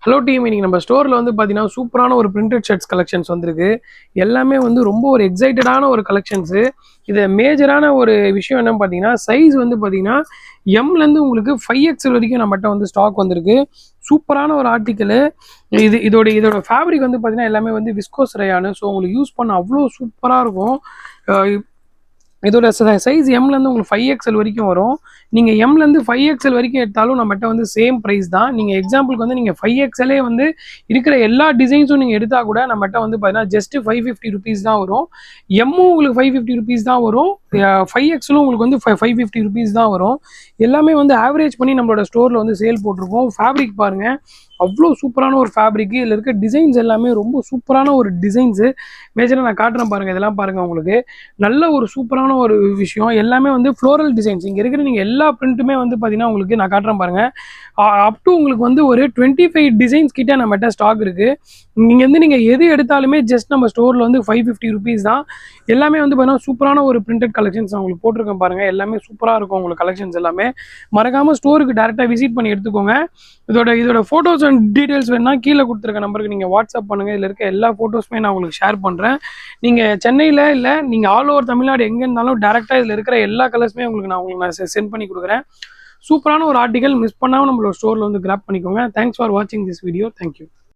Hello team, இன்னைக்கு நம்ம ஸ்டோரில் வந்து பார்த்தீங்கன்னா சூப்பரான ஒரு பிரிண்டட் ஷர்ட்ஸ் கலெக்ஷன்ஸ் வந்திருக்கு. எல்லாமே வந்து ரொம்ப ஒரு எக்ஸைட்டடான ஒரு கலெக்ஷன்ஸு. இது மேஜரான ஒரு விஷயம் என்னன்னு பார்த்தீங்கன்னா, சைஸ் வந்து பார்த்தீங்கன்னா எம்லேருந்து உங்களுக்கு 5XL வரைக்கும் நம்மகிட்ட வந்து ஸ்டாக் வந்திருக்கு. சூப்பரான ஒரு ஆர்டிக்கலு. இதோட ஃபேப்ரிக் வந்து பார்த்தீங்கன்னா எல்லாமே வந்து விஸ்கோஸ் ரயானு. ஸோ உங்களுக்கு யூஸ் பண்ண அவ்வளோ சூப்பராக இருக்கும். இதோட சைஸ் எம்லேருந்து உங்களுக்கு 5XL வரைக்கும் வரும். நீங்கள் எம்லேருந்து 5XL வரைக்கும் எடுத்தாலும் நம்மகிட்ட வந்து சேம் ப்ரைஸ் தான். நீங்கள் எக்ஸாம்பிளுக்கு வந்து நீங்கள் 5XLே வந்து இருக்கிற எல்லா டிசைன்ஸும் நீங்கள் எடுத்தால் கூட நம்மகிட்ட வந்து பார்த்தீங்கன்னா ஜஸ்ட் 550 ருபீஸ் தான் வரும். எம்மும் உங்களுக்கு 550 ருபீஸ் தான் வரும். 5Xலும் உங்களுக்கு வந்து 550 ருபீஸ் தான் வரும். எல்லாமே வந்து ஆவரேஜ் பண்ணி நம்மளோட ஸ்டோரில் வந்து சேல் போட்டிருக்கோம். ஃபேப்ரிக் பாருங்கள், அவ்வளோ சூப்பரான ஒரு ஃபேப்ரிக்கு. இதில் இருக்க டிசைன்ஸ் எல்லாமே ரொம்ப சூப்பரான ஒரு டிசைன்ஸு. மேஜராக நான் காட்டுறேன் பாருங்கள், இதெல்லாம் பாருங்கள். உங்களுக்கு நல்ல ஒரு சூப்பரான ஒரு விஷயம். எல்லாமே வந்து ஃப்ளோரல் டிசைன்ஸ். இங்கே இருக்கிற நீங்கள் எல்லா பிரிண்ட்டுமே வந்து பார்த்தீங்கன்னா உங்களுக்கு நான் காட்டுறேன் பாருங்கள். அப் டு உங்களுக்கு வந்து ஒரு 25 டிசைன்ஸ் கிட்ட நம்மகிட்ட ஸ்டாக் இருக்குது. நீங்கள் வந்து நீங்கள் எது எடுத்தாலுமே ஜஸ்ட் நம்ம ஸ்டோரில் வந்து 550 ருபீஸ் தான். எல்லாமே வந்து பார்த்தீங்கன்னா சூப்பரான ஒரு பிரிண்டட் கலெக்ஷன்ஸ் நான் உங்களுக்கு போட்டிருக்கேன் பாருங்கள். எல்லாமே சூப்பராக இருக்கும் உங்களுக்கு கலெக்ஷன்ஸ் எல்லாமே. மறக்காமல் ஸ்டோருக்கு டேரெக்டாக விசிட் பண்ணி எடுத்துக்கோங்க. இதோட ஃபோட்டோஸ் அண்ட் டீட்டெயில்ஸ் வேணுன்னா கீழே கொடுத்துருக்க நம்பருக்கு நீங்கள் வாட்ஸ்அப் பண்ணுங்கள். இதில் இருக்க எல்லா ஃபோட்டோஸுமே நான் உங்களுக்கு ஷேர் பண்ணுறேன். நீங்கள் சென்னையில் இல்லை, நீங்கள் ஆல் ஓவர் தமிழ்நாடு எங்கே இருந்தாலும் டேரெக்டாக இதில் இருக்கிற எல்லா கலர்ஸுமே நான் சென்ட் பண்ணி கொடுக்குறேன். சூப்பரான ஒரு ஆர்டிக்கல். மிஸ் பண்ணாமல் நம்மளோட ஸ்டோரில் வந்து கிராப் பண்ணிக்கோங்க. தேங்க்ஸ் ஃபார் வாட்சிங் திஸ் வீடியோ. தேங்க்யூ.